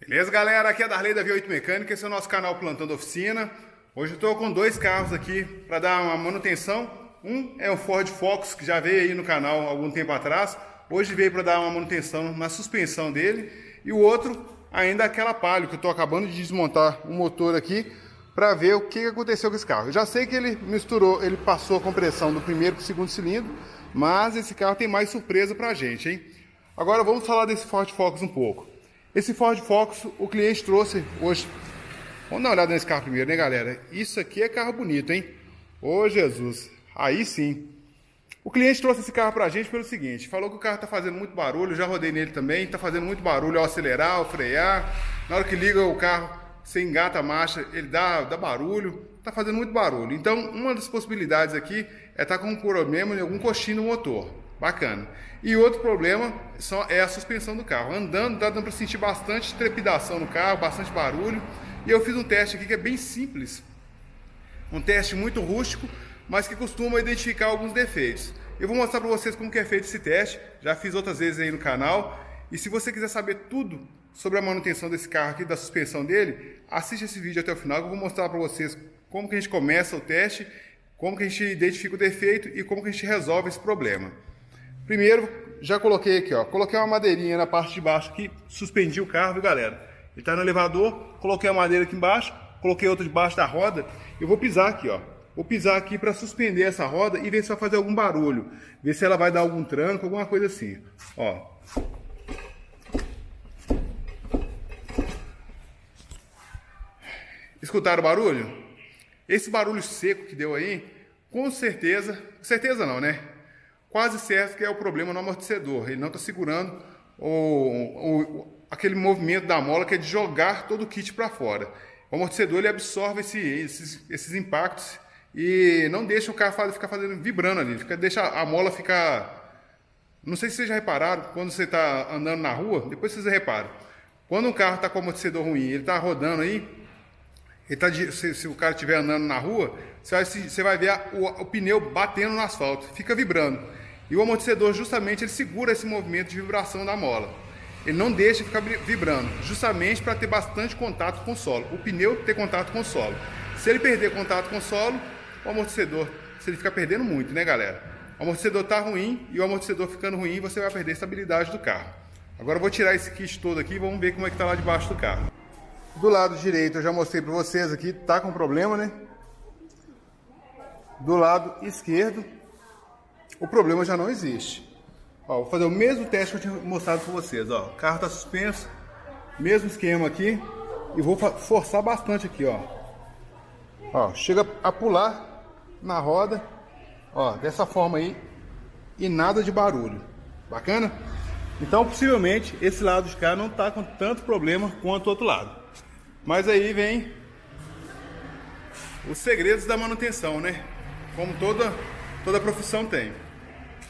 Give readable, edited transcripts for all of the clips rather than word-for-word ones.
Beleza, galera? Aqui é a Darley da V8 Mecânica, esse é o nosso canal Plantando Oficina. Hoje eu estou com dois carros aqui para dar uma manutenção. Um é o Ford Focus, que já veio aí no canal há algum tempo atrás. Hoje veio para dar uma manutenção na suspensão dele. E o outro ainda é aquela Palio, que eu estou acabando de desmontar o motor aqui para ver o que aconteceu com esse carro. Eu já sei que ele misturou, ele passou a compressão do primeiro para o segundo cilindro, mas esse carro tem mais surpresa para a gente, hein? Agora vamos falar desse Ford Focus um pouco. Esse Ford Focus o cliente trouxe hoje. Vamos dar uma olhada nesse carro primeiro, né, galera? Isso aqui é carro bonito, hein? Ô, Jesus! Aí sim! O cliente trouxe esse carro pra gente pelo seguinte: falou que o carro tá fazendo muito barulho, eu já rodei nele também, tá fazendo muito barulho ao acelerar, ao frear. Na hora que liga o carro, você engata a marcha, ele dá barulho, tá fazendo muito barulho. Então, uma das possibilidades aqui é estar com um problema em algum coxinho no motor. Bacana. E outro problema é a suspensão do carro. Andando, tá dando para sentir bastante trepidação no carro, bastante barulho. E eu fiz um teste aqui que é bem simples. Um teste muito rústico, mas que costuma identificar alguns defeitos. Eu vou mostrar para vocês como que é feito esse teste. Já fiz outras vezes aí no canal. E se você quiser saber tudo sobre a manutenção desse carro aqui, da suspensão dele, assiste esse vídeo até o final, que eu vou mostrar para vocês como que a gente começa o teste, como que a gente identifica o defeito e como que a gente resolve esse problema. Primeiro, já coloquei aqui, ó, coloquei uma madeirinha na parte de baixo aqui, suspendi o carro, viu, galera? Ele tá no elevador, coloquei a madeira aqui embaixo, coloquei outra debaixo da roda. Eu vou pisar aqui, ó. Vou pisar aqui para suspender essa roda e ver se vai fazer algum barulho, ver se ela vai dar algum tranco, alguma coisa assim. Ó. Escutaram o barulho? Esse barulho seco que deu aí, com certeza não, né? Quase certo que é o problema no amortecedor. Ele não está segurando aquele movimento da mola que é de jogar todo o kit para fora. O amortecedor ele absorve esses impactos e não deixa o carro ficar vibrando ali. Deixa a mola ficar... Não sei se vocês já repararam, quando você está andando na rua, depois vocês reparam. Quando um carro está com o amortecedor ruim, ele está rodando aí, se o cara estiver andando na rua, você vai ver o pneu batendo no asfalto, fica vibrando. E o amortecedor justamente ele segura esse movimento de vibração da mola. Ele não deixa ficar vibrando, justamente para ter bastante contato com o solo. O pneu ter contato com o solo. Se ele perder contato com o solo, o amortecedor, se ele ficar perdendo muito, né, galera? O amortecedor está ruim e o amortecedor ficando ruim, você vai perder a estabilidade do carro. Agora eu vou tirar esse kit todo aqui e vamos ver como é que está lá debaixo do carro. Do lado direito eu já mostrei para vocês aqui, tá com problema, né? Do lado esquerdo, o problema já não existe. Ó, vou fazer o mesmo teste que eu tinha mostrado para vocês. Ó, o carro está suspenso, mesmo esquema aqui, e vou forçar bastante aqui, ó. Ó, chega a pular na roda, ó, dessa forma aí, e nada de barulho. Bacana? Então, possivelmente, esse lado de cá não está com tanto problema quanto o outro lado. Mas aí vem os segredos da manutenção, né? Como toda profissão tem.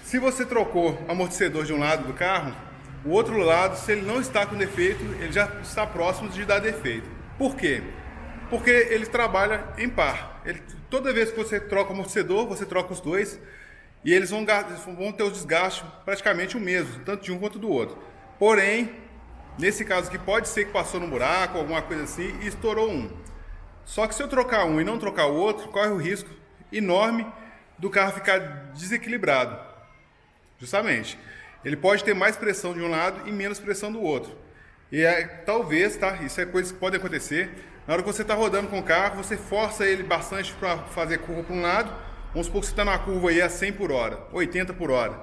Se você trocou o amortecedor de um lado do carro, o outro lado, se ele não está com defeito, ele já está próximo de dar defeito. Por quê? Porque ele trabalha em par. Toda vez que você troca o amortecedor, você troca os dois e eles vão ter o desgaste praticamente o mesmo, tanto de um quanto do outro. Porém, nesse caso aqui, pode ser que passou no buraco, alguma coisa assim, e estourou um. Só que se eu trocar um e não trocar o outro, corre o risco enorme do carro ficar desequilibrado. Justamente. Ele pode ter mais pressão de um lado e menos pressão do outro. E talvez, tá? Isso é coisa que pode acontecer. Na hora que você está rodando com o carro, você força ele bastante para fazer curva para um lado. Vamos supor que você está na curva aí a 100 por hora, 80 por hora.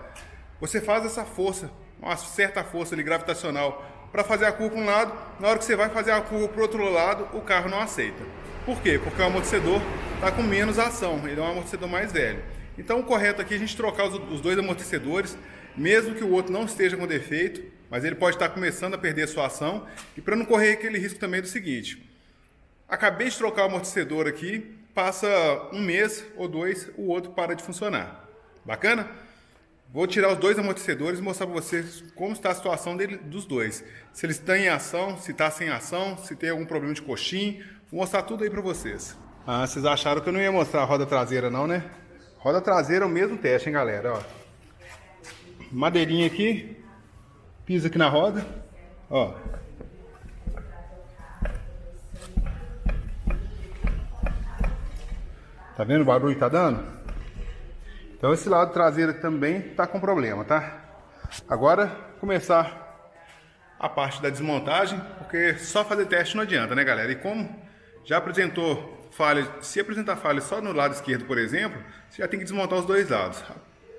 Você faz essa força, uma certa força ali, gravitacional, para fazer a curva para um lado. Na hora que você vai fazer a curva para o outro lado, o carro não aceita. Por quê? Porque o amortecedor está com menos ação. Ele é um amortecedor mais velho. Então o correto aqui é a gente trocar os dois amortecedores, mesmo que o outro não esteja com defeito, mas ele pode estar começando a perder a sua ação. E para não correr aquele risco também do seguinte: acabei de trocar o amortecedor aqui, passa um mês ou dois, o outro para de funcionar. Bacana? Vou tirar os dois amortecedores e mostrar para vocês como está a situação dos dois. Se eles estão em ação, se está sem ação, se tem algum problema de coxim. Vou mostrar tudo aí para vocês. Ah, vocês acharam que eu não ia mostrar a roda traseira não, né? Roda traseira é o mesmo teste, hein, galera? Ó. Madeirinha aqui. Pisa aqui na roda. Ó. Tá vendo o barulho que tá dando? Então esse lado traseiro também tá com problema, tá? Agora começar a parte da desmontagem, porque só fazer teste não adianta, né, galera? E como já apresentou falha, se apresentar falha só no lado esquerdo, por exemplo, você já tem que desmontar os dois lados,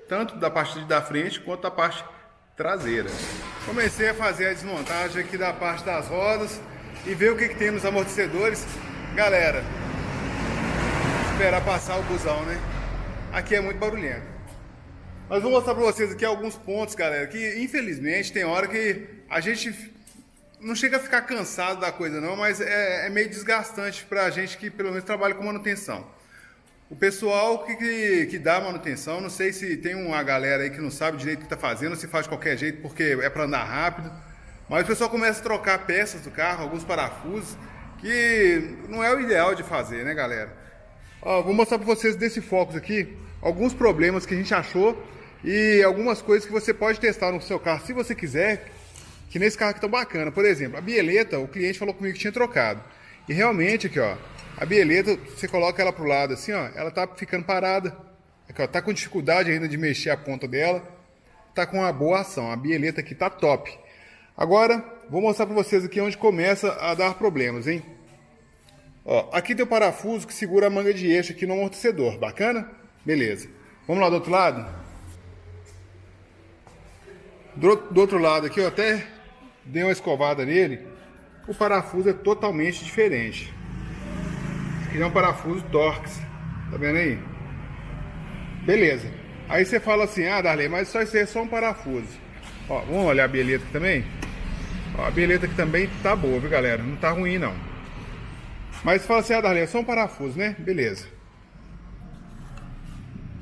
tanto da parte da frente quanto da parte traseira. Comecei a fazer a desmontagem aqui da parte das rodas e ver o que tem nos amortecedores. Galera, esperar passar o busão, né? Aqui é muito barulhento. Mas vou mostrar pra vocês aqui alguns pontos, galera, que infelizmente tem hora que a gente não chega a ficar cansado da coisa não, mas é meio desgastante pra gente que pelo menos trabalha com manutenção. O pessoal que dá manutenção, não sei se tem uma galera aí que não sabe direito o que tá fazendo, se faz de qualquer jeito porque é para andar rápido, mas o pessoal começa a trocar peças do carro, alguns parafusos, que não é o ideal de fazer, né, galera? Ó, vou mostrar para vocês desse Focus aqui alguns problemas que a gente achou e algumas coisas que você pode testar no seu carro se você quiser, que nesse carro aqui tá bacana. Por exemplo, a bieleta, o cliente falou comigo que tinha trocado. E realmente aqui, ó, a bieleta, você coloca ela pro lado assim, ó, ela tá ficando parada. Aqui, ó, tá com dificuldade ainda de mexer a ponta dela. Tá com uma boa ação. A bieleta aqui tá top. Agora, vou mostrar para vocês aqui onde começa a dar problemas, hein? Ó, aqui tem o parafuso que segura a manga de eixo aqui no amortecedor. Bacana? Beleza. Vamos lá do outro lado? Do outro lado aqui, eu até dei uma escovada nele. O parafuso é totalmente diferente. Aqui é um parafuso Torx. Tá vendo aí? Beleza. Aí você fala assim, ah, Darley, mas isso é só um parafuso. Ó, vamos olhar a bieleta aqui também? Ó, a bieleta aqui também tá boa, viu, galera? Não tá ruim, não. Mas você fala assim, ah, Darley, é só um parafuso, né? Beleza.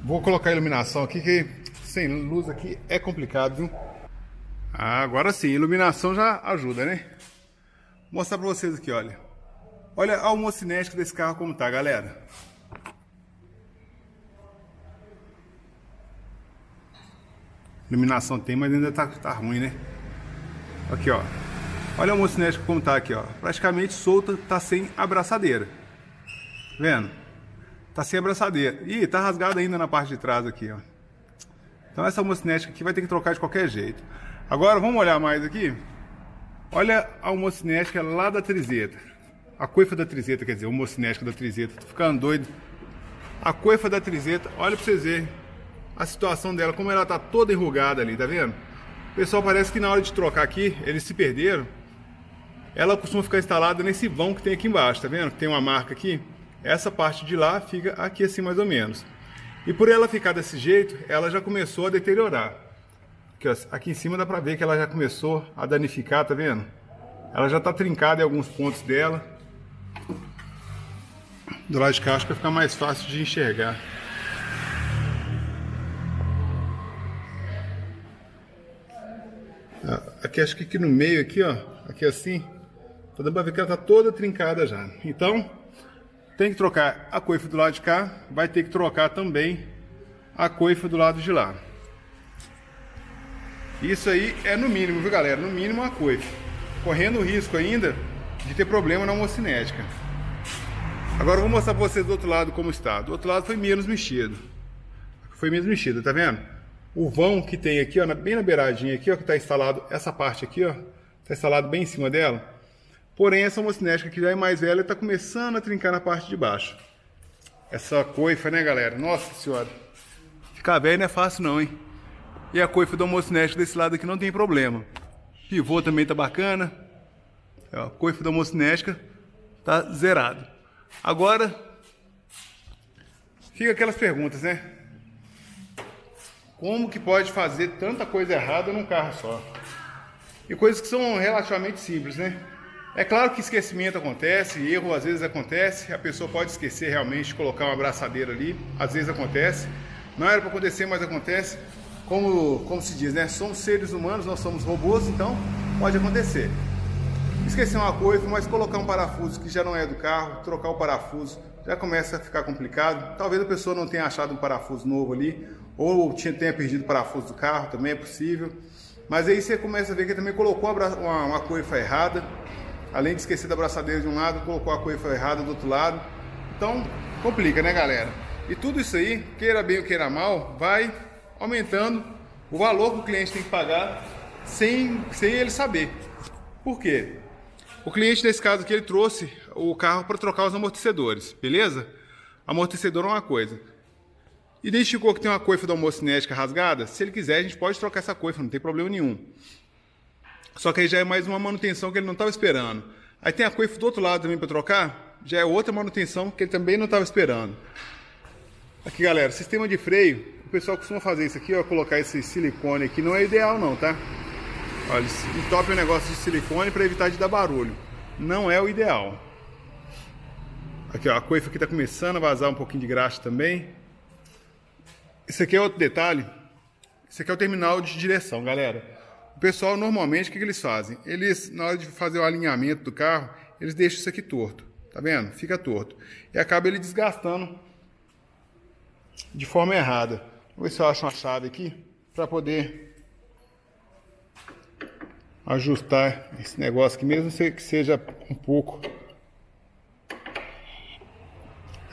Vou colocar a iluminação aqui, que sem luz aqui é complicado, viu? Ah, agora sim, iluminação já ajuda, né? Vou mostrar pra vocês aqui, olha. Olha a homocinética desse carro como tá, galera. Iluminação tem, mas ainda tá ruim, né? Aqui, ó. Olha a homocinética como tá aqui, ó. Praticamente solta, tá sem abraçadeira. Vendo? Tá sem abraçadeira. Ih, tá rasgado ainda na parte de trás aqui, ó. Então essa homocinética aqui vai ter que trocar de qualquer jeito. Agora vamos olhar mais aqui. Olha a homocinética lá da trizeta. A coifa da trizeta, quer dizer, a homocinética da trizeta. Tô ficando doido. A coifa da trizeta, olha pra vocês verem a situação dela, como ela tá toda enrugada ali, tá vendo? O pessoal parece que na hora de trocar aqui, eles se perderam. Ela costuma ficar instalada nesse vão que tem aqui embaixo, tá vendo? Tem uma marca aqui. Essa parte de lá fica aqui assim mais ou menos. E por ela ficar desse jeito, ela já começou a deteriorar. Aqui, ó, aqui em cima dá pra ver que ela já começou a danificar, tá vendo? Ela já tá trincada em alguns pontos dela. Do lado de cá, acho que vai ficar mais fácil de enxergar. Aqui, acho que aqui no meio, aqui, ó, aqui assim, tá dando pra ver que ela tá toda trincada já. Então, tem que trocar a coifa do lado de cá, vai ter que trocar também a coifa do lado de lá. Isso aí é no mínimo, viu, galera? No mínimo a coifa. Correndo o risco ainda de ter problema na homocinética. Agora eu vou mostrar pra vocês do outro lado como está. Do outro lado foi menos mexido. Foi menos mexido, tá vendo? O vão que tem aqui, ó, bem na beiradinha aqui, ó, que tá instalado, essa parte aqui, ó, tá instalado bem em cima dela. Porém, essa homocinética que já é mais velha tá começando a trincar na parte de baixo. Essa coifa, né, galera? Nossa senhora. Ficar velho não é fácil não, hein? E a coifa da homocinética desse lado aqui não tem problema. Pivô também tá bacana. A coifa da homocinética tá zerado. Agora, fica aquelas perguntas, né? Como que pode fazer tanta coisa errada num carro só? E coisas que são relativamente simples, né? É claro que esquecimento acontece, erro às vezes acontece, a pessoa pode esquecer realmente de colocar uma abraçadeira ali, às vezes acontece. Não era para acontecer, mas acontece. Como se diz, né? Somos seres humanos, nós somos robôs, então pode acontecer. Esquecer uma coisa, mas colocar um parafuso que já não é do carro, trocar o parafuso, já começa a ficar complicado. Talvez a pessoa não tenha achado um parafuso novo ali, ou tenha perdido o parafuso do carro, também é possível. Mas aí você começa a ver que também colocou uma coifa errada. Além de esquecer da abraçadeira de um lado, colocou a coifa errada do outro lado. Então, complica, né, galera? E tudo isso aí, queira bem ou queira mal, vai aumentando o valor que o cliente tem que pagar sem ele saber. Por quê? O cliente, nesse caso aqui, ele trouxe o carro para trocar os amortecedores, beleza? Amortecedor é uma coisa. Identificou que tem uma coifa da homocinética rasgada? Se ele quiser, a gente pode trocar essa coifa, não tem problema nenhum. Só que aí já é mais uma manutenção que ele não estava esperando. Aí tem a coifa do outro lado também para trocar, já é outra manutenção que ele também não estava esperando. Aqui, galera, sistema de freio, o pessoal costuma fazer isso aqui, ó, colocar esse silicone aqui, não é ideal não, tá? Olha, entope o negócio de silicone para evitar de dar barulho. Não é o ideal. Aqui, ó, a coifa aqui tá começando a vazar um pouquinho de graxa também. Esse aqui é outro detalhe. Esse aqui é o terminal de direção, galera. O pessoal, normalmente, o que eles fazem? Eles, na hora de fazer o alinhamento do carro, eles deixam isso aqui torto. Tá vendo? Fica torto. E acaba ele desgastando de forma errada. Vou ver se eu acho uma chave aqui para poder ajustar esse negócio aqui, mesmo que seja um pouco.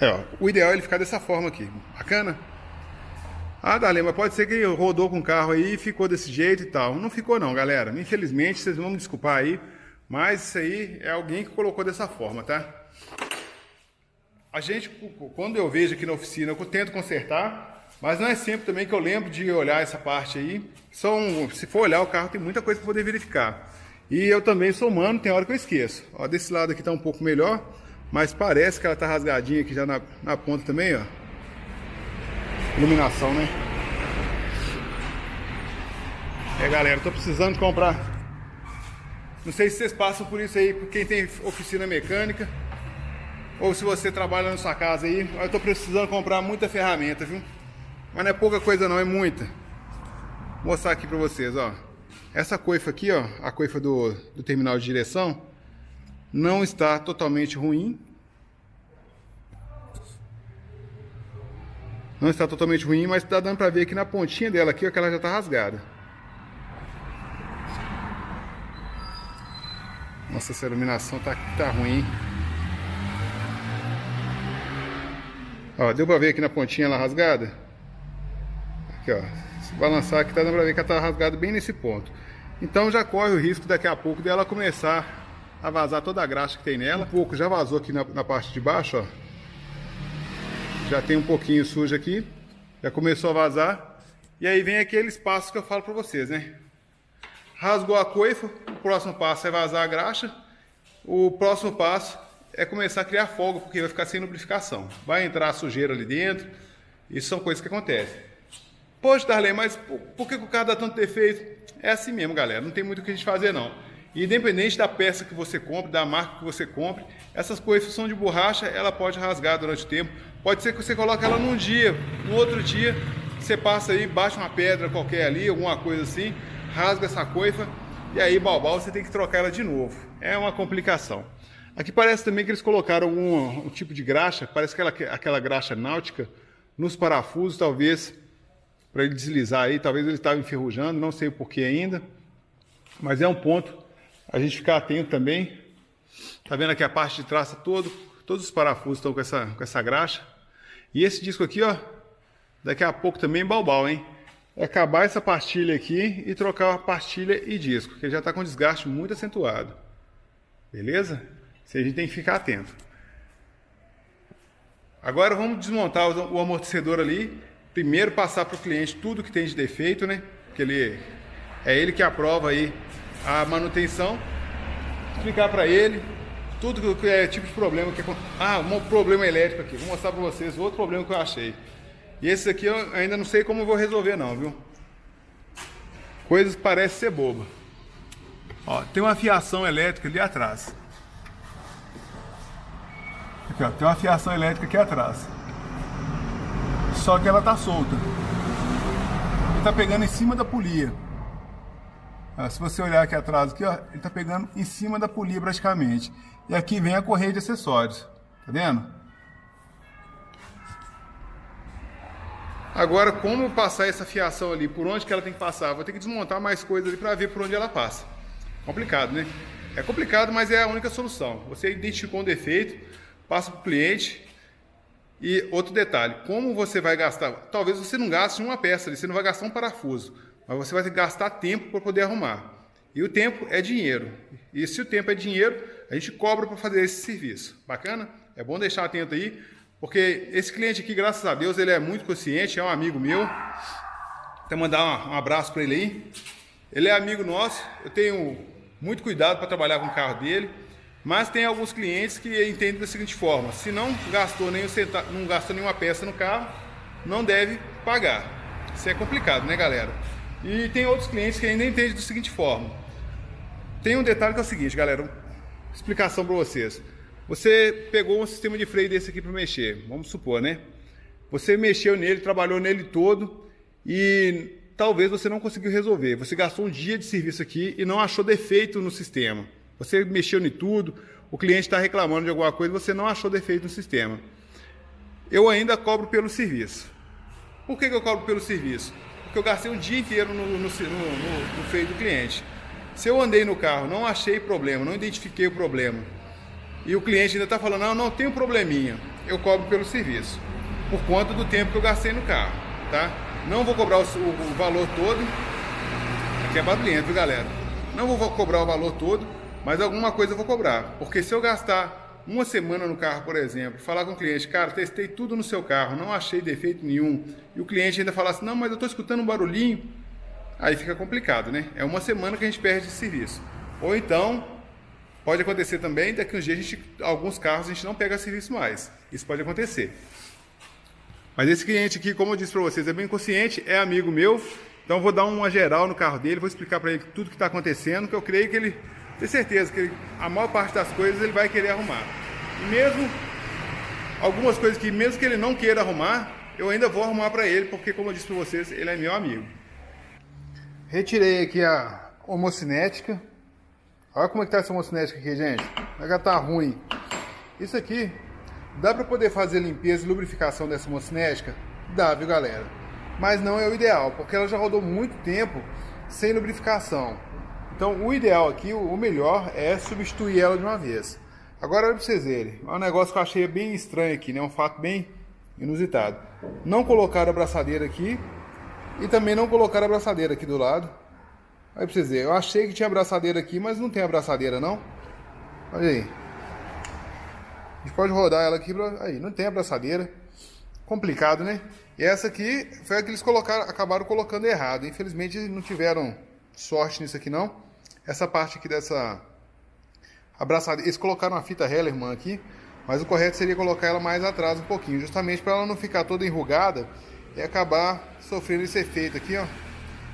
Ó, o ideal é ele ficar dessa forma aqui. Bacana? Ah, Darley, mas pode ser que rodou com o carro aí e ficou desse jeito e tal. Não ficou não, galera. Infelizmente, vocês vão me desculpar aí, mas isso aí é alguém que colocou dessa forma, tá? A gente, quando eu vejo aqui na oficina, eu tento consertar, mas não é sempre também que eu lembro de olhar essa parte aí. Se for olhar o carro, tem muita coisa para poder verificar. E eu também sou humano, tem hora que eu esqueço. Ó, desse lado aqui tá um pouco melhor, mas parece que ela tá rasgadinha aqui já na ponta também, ó. Iluminação, né? Galera, tô precisando comprar. Não sei se vocês passam por isso aí, por quem tem oficina mecânica, ou se você trabalha na sua casa aí. Eu tô precisando comprar muita ferramenta, viu? Mas não é pouca coisa não, é muita. Vou mostrar aqui pra vocês, ó. Essa coifa aqui, ó, a coifa do terminal de direção, não está totalmente ruim. Não está totalmente ruim, mas tá dando pra ver aqui na pontinha dela aqui, ó, que ela já tá rasgada. Nossa, essa iluminação tá ruim. Ó, deu pra ver aqui na pontinha ela rasgada? Aqui, ó. Se balançar aqui, tá dando pra ver que ela tá rasgada bem nesse ponto. Então já corre o risco daqui a pouco dela começar a vazar toda a graxa que tem nela. Um pouco já vazou aqui na parte de baixo, ó. Já tem um pouquinho sujo aqui. Já começou a vazar. E aí vem aquele espaço que eu falo pra vocês, né? Rasgou a coifa, o próximo passo é vazar a graxa. O próximo passo é começar a criar folga, porque vai ficar sem lubrificação. Vai entrar sujeira ali dentro. Isso são coisas que acontecem. Poxa, Darley, mas por que o carro dá tanto defeito? É assim mesmo, galera. Não tem muito o que a gente fazer, não. E independente da peça que você compre, da marca que você compre, essas coifas são de borracha, ela pode rasgar durante o tempo. Pode ser que você coloque ela num dia, no outro dia, você passa aí, bate uma pedra qualquer ali, alguma coisa assim, rasga essa coifa, e aí, balbal, você tem que trocar ela de novo. É uma complicação. Aqui parece também que eles colocaram um tipo de graxa, parece aquela graxa náutica, nos parafusos, talvez, para ele deslizar aí, talvez ele estava enferrujando, não sei o porquê ainda, mas é um ponto a gente ficar atento também. Tá vendo aqui a parte de trás, todos os parafusos estão com essa graxa. E esse disco aqui, ó, daqui a pouco também balbal, hein? É acabar essa pastilha aqui e trocar a pastilha e disco, que já está com desgaste muito acentuado. Beleza? Isso a gente tem que ficar atento. Agora vamos desmontar o amortecedor ali. Primeiro passar para o cliente tudo que tem de defeito, né? Porque é ele que aprova aí a manutenção. Explicar para ele tudo que é tipo de problema que um problema elétrico aqui. Vou mostrar para vocês outro problema que eu achei. E esse aqui eu ainda não sei como eu vou resolver não, viu? Coisas que parecem ser boba. Ó, tem uma fiação elétrica ali atrás. Aqui, ó, tem uma fiação elétrica aqui atrás. Só que ela tá solta. Ele tá pegando em cima da polia. Ó, se você olhar aqui atrás, aqui, ó, ele tá pegando em cima da polia praticamente. E aqui vem a correia de acessórios. Tá vendo? Agora, como passar essa fiação ali, por onde que ela tem que passar? Vou ter que desmontar mais coisas ali para ver por onde ela passa. Complicado, né? É complicado, mas é a única solução. Você identificou um defeito, passa para o cliente E outro detalhe, como você vai gastar, talvez você não gaste uma peça ali, você não vai gastar um parafuso, mas você vai ter que gastar tempo para poder arrumar. E o tempo é dinheiro. E se o tempo é dinheiro, a gente cobra para fazer esse serviço. Bacana? É bom deixar atento aí, porque esse cliente aqui, graças a Deus, ele é muito consciente, é um amigo meu. Até mandar um abraço para ele aí. Ele é amigo nosso, eu tenho muito cuidado para trabalhar com o carro dele. Mas tem alguns clientes que entendem da seguinte forma: se não gastou não gastou nenhuma peça no carro, não deve pagar. Isso é complicado, né, galera? E tem outros clientes que ainda entendem da seguinte forma. Tem um detalhe que é o seguinte, galera, explicação para vocês. Você pegou um sistema de freio desse aqui para mexer, vamos supor, né? Você mexeu nele, trabalhou nele todo e talvez você não conseguiu resolver. Você gastou um dia de serviço aqui e não achou defeito no sistema. Você mexeu em tudo, o cliente está reclamando de alguma coisa, você não achou defeito no sistema. Eu ainda cobro pelo serviço. Por que eu cobro pelo serviço? Porque eu gastei um dia inteiro no freio do cliente. Se eu andei no carro, não achei problema, não identifiquei o problema, e o cliente ainda está falando, não tem um probleminha, eu cobro pelo serviço, por conta do tempo que eu gastei no carro, tá? Não vou cobrar o valor todo, aqui é barulhento, viu, galera? Não vou cobrar o valor todo, mas alguma coisa eu vou cobrar, porque se eu gastar uma semana no carro, por exemplo, falar com o cliente, cara, testei tudo no seu carro, não achei defeito nenhum, e o cliente ainda falar assim, não, mas eu estou escutando um barulhinho, aí fica complicado, né? É uma semana que a gente perde de serviço. Ou então, pode acontecer também, daqui uns dias, alguns carros a gente não pega serviço mais. Isso pode acontecer. Mas esse cliente aqui, como eu disse para vocês, é bem consciente, é amigo meu, então eu vou dar uma geral no carro dele, vou explicar para ele tudo que está acontecendo, que eu creio que ele... Tenho certeza que a maior parte das coisas ele vai querer arrumar. E mesmo algumas coisas que mesmo que ele não queira arrumar, eu ainda vou arrumar para ele, porque como eu disse para vocês, ele é meu amigo. Retirei aqui a homocinética. Olha como é que tá essa homocinética aqui, gente. Ela tá ruim. Isso aqui, dá para poder fazer limpeza e lubrificação dessa homocinética? Dá, viu, galera? Mas não é o ideal, porque ela já rodou muito tempo sem lubrificação. Então o ideal aqui, o melhor é substituir ela de uma vez. Agora olha para vocês verem, é um negócio que eu achei bem estranho aqui, né? Um fato bem inusitado. Não colocaram a braçadeira aqui e também não colocaram a braçadeira aqui do lado. Olha para vocês verem, eu achei que tinha braçadeira aqui, mas não tem a braçadeira não. Olha aí. A gente pode rodar ela aqui, aí não tem a braçadeira. Complicado, né? E essa aqui foi a que eles acabaram colocando errado. Infelizmente não tiveram sorte nisso aqui não. Essa parte aqui dessa abraçadeira, eles colocaram uma fita Hellerman aqui, mas o correto seria colocar ela mais atrás um pouquinho, justamente para ela não ficar toda enrugada e acabar sofrendo esse efeito aqui, ó,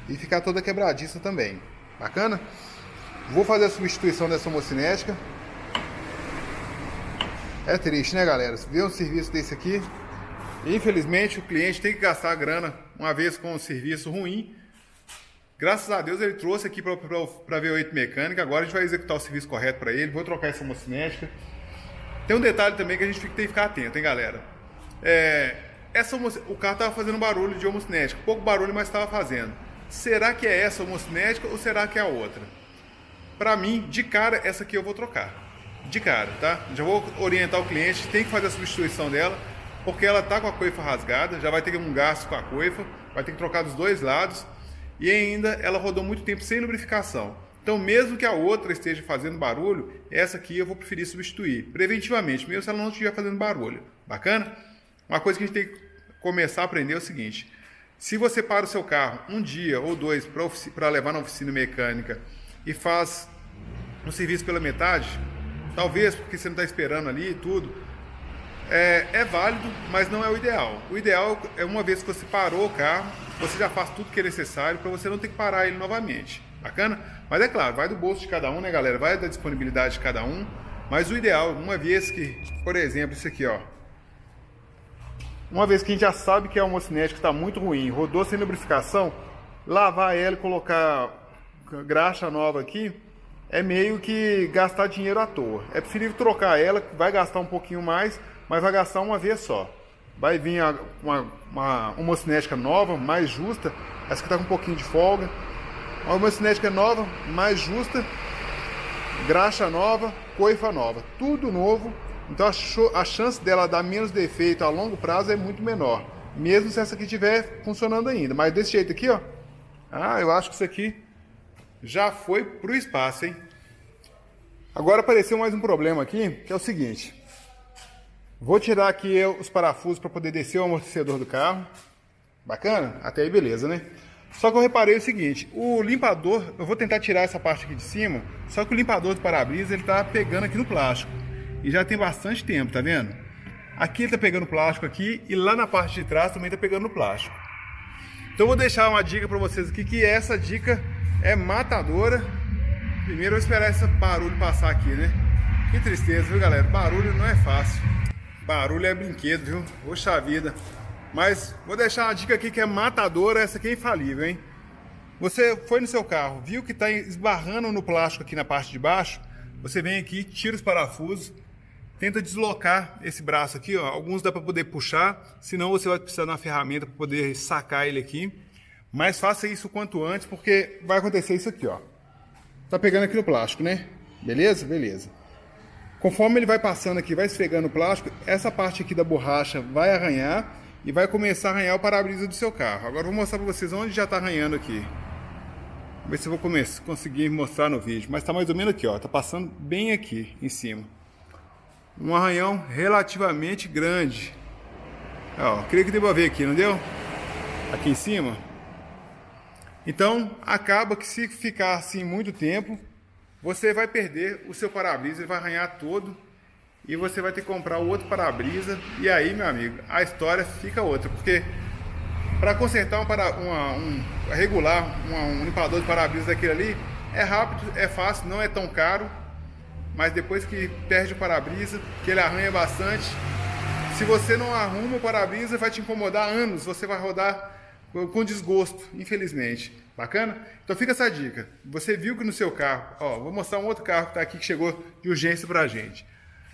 e ficar toda quebradiça também. Bacana? Vou fazer a substituição dessa homocinética. É triste, né, galera? Ver um serviço desse aqui, infelizmente o cliente tem que gastar a grana uma vez com um serviço ruim. Graças a Deus ele trouxe aqui para a V8 Mecânica. Agora a gente vai executar o serviço correto para ele. Vou trocar essa homocinética. Tem um detalhe também que a gente tem que ficar atento, hein, galera? O carro estava fazendo barulho de homocinética. Pouco barulho, mas estava fazendo. Será que é essa homocinética ou será que é a outra? Para mim, de cara, essa aqui eu vou trocar. De cara, tá? Já vou orientar o cliente. Tem que fazer a substituição dela, porque ela tá com a coifa rasgada. Já vai ter um gasto com a coifa. Vai ter que trocar dos dois lados. E ainda ela rodou muito tempo sem lubrificação. Então mesmo que a outra esteja fazendo barulho, essa aqui eu vou preferir substituir preventivamente, mesmo se ela não estiver fazendo barulho. Bacana? Uma coisa que a gente tem que começar a aprender é o seguinte: se você para o seu carro um dia ou dois para levar na oficina mecânica e faz um serviço pela metade, talvez porque você não está esperando ali e tudo, é válido, mas não é o ideal. O ideal é, uma vez que você parou o carro, você já faz tudo que é necessário para você não ter que parar ele novamente. Bacana? Mas é claro, vai do bolso de cada um, né, galera? Vai da disponibilidade de cada um. Mas o ideal, uma vez que, por exemplo, isso aqui, ó. Uma vez que a gente já sabe que a homocinética está muito ruim, rodou sem lubrificação, lavar ela e colocar graxa nova aqui, é meio que gastar dinheiro à toa. É preferível trocar ela, que vai gastar um pouquinho mais, mas vai gastar uma vez só. Vai vir uma homocinética nova, mais justa, essa que está com um pouquinho de folga. Uma homocinética nova, mais justa, graxa nova, coifa nova, tudo novo, Então a chance dela dar menos defeito a longo prazo é muito menor. Mesmo se essa aqui estiver funcionando ainda. Mas desse jeito aqui, ó. Ah, eu acho que isso aqui já foi pro espaço, hein? Agora apareceu mais um problema aqui, que é o seguinte. Vou tirar aqui os parafusos para poder descer o amortecedor do carro. Bacana? Até aí beleza, né? Só que eu reparei o seguinte, o limpador, eu vou tentar tirar essa parte aqui de cima, só que o limpador do para-brisa, ele tá pegando aqui no plástico. E já tem bastante tempo, tá vendo? Aqui ele tá pegando plástico aqui e lá na parte de trás também tá pegando plástico. Então eu vou deixar uma dica para vocês aqui, que essa dica é matadora. Primeiro eu vou esperar esse barulho passar aqui, né? Que tristeza, viu, galera? Barulho não é fácil. Barulho é brinquedo, viu? Poxa vida. Mas vou deixar uma dica aqui que é matadora, essa aqui é infalível, hein? Você foi no seu carro, viu que está esbarrando no plástico aqui na parte de baixo, você vem aqui, tira os parafusos, tenta deslocar esse braço aqui, ó. Alguns dá para poder puxar, senão você vai precisar de uma ferramenta para poder sacar ele aqui. Mas faça isso o quanto antes, porque vai acontecer isso aqui, ó. Tá pegando aqui no plástico, né? Beleza? Beleza. Conforme ele vai passando aqui, vai esfregando o plástico, essa parte aqui da borracha vai arranhar e vai começar a arranhar o para-brisa do seu carro. Agora eu vou mostrar para vocês onde já está arranhando aqui. Vamos ver se eu vou conseguir mostrar no vídeo. Mas está mais ou menos aqui, ó. Tá passando bem aqui em cima. Um arranhão relativamente grande. Ó, creio que deu para ver aqui, não deu? Aqui em cima. Então, acaba que se ficar assim muito tempo, você vai perder o seu para-brisa, ele vai arranhar todo. E você vai ter que comprar o outro para-brisa. E aí, meu amigo, a história fica outra. Porque para consertar regular um limpador de para-brisa daquele ali, é rápido, é fácil, não é tão caro. Mas depois que perde o para-brisa, que ele arranha bastante, se você não arruma o para-brisa, vai te incomodar anos. Você vai rodar com desgosto, infelizmente. Bacana? Então fica essa dica. Você viu que no seu carro, ó, vou mostrar um outro carro que está aqui, que chegou de urgência pra gente.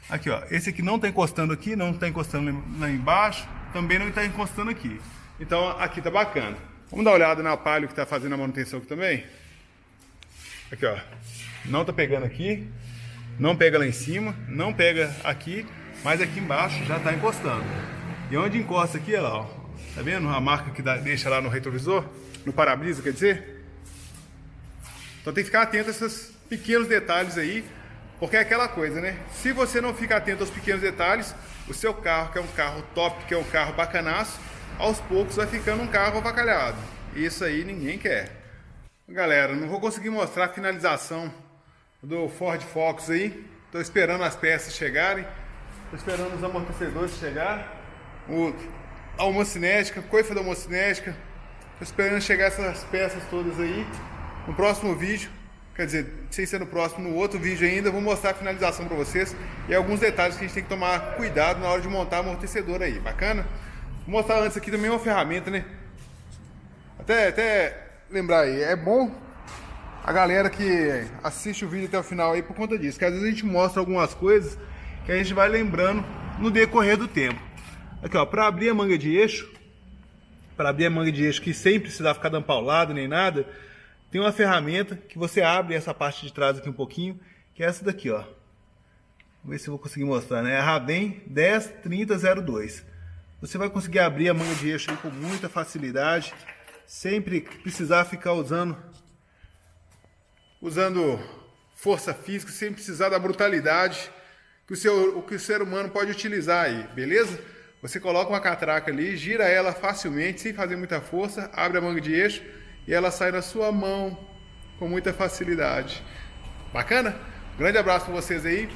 Aqui, ó, esse aqui não está encostando aqui, não está encostando lá embaixo, também não está encostando aqui. Então aqui tá bacana. Vamos dar uma olhada na Palio que está fazendo a manutenção aqui também. Aqui, ó, não está pegando aqui, não pega lá em cima, não pega aqui, mas aqui embaixo já está encostando. E onde encosta aqui, olha lá, ó, tá vendo a marca que deixa lá no retrovisor, no para-brisa, quer dizer? Então tem que ficar atento a esses pequenos detalhes aí. Porque é aquela coisa, né? Se você não ficar atento aos pequenos detalhes, o seu carro, que é um carro top, que é um carro bacanaço, aos poucos vai ficando um carro avacalhado. Isso aí ninguém quer. Galera, não vou conseguir mostrar a finalização do Ford Focus aí. Estou esperando as peças chegarem. Estou esperando os amortecedores chegarem. A homocinética, coifa da homocinética. Estou esperando chegar essas peças todas aí. No próximo vídeo, quer dizer, sem ser no próximo, no outro vídeo ainda, eu vou mostrar a finalização para vocês e alguns detalhes que a gente tem que tomar cuidado na hora de montar o amortecedor aí, bacana? Vou mostrar antes aqui também uma ferramenta, né? Até lembrar aí, é bom a galera que assiste o vídeo até o final aí por conta disso, que às vezes a gente mostra algumas coisas que a gente vai lembrando no decorrer do tempo. Aqui, ó, para abrir a manga de eixo, que sem precisar ficar dando paulado nem nada, tem uma ferramenta que você abre essa parte de trás aqui um pouquinho, que é essa daqui, ó. Vamos ver se eu vou conseguir mostrar, né? É a Raden 103002. Você vai conseguir abrir a manga de eixo aí com muita facilidade, sempre precisar ficar usando força física, sem precisar da brutalidade que o ser humano pode utilizar aí, beleza? Você coloca uma catraca ali, gira ela facilmente, sem fazer muita força, abre a manga de eixo e ela sai na sua mão com muita facilidade. Bacana? Um grande abraço para vocês aí.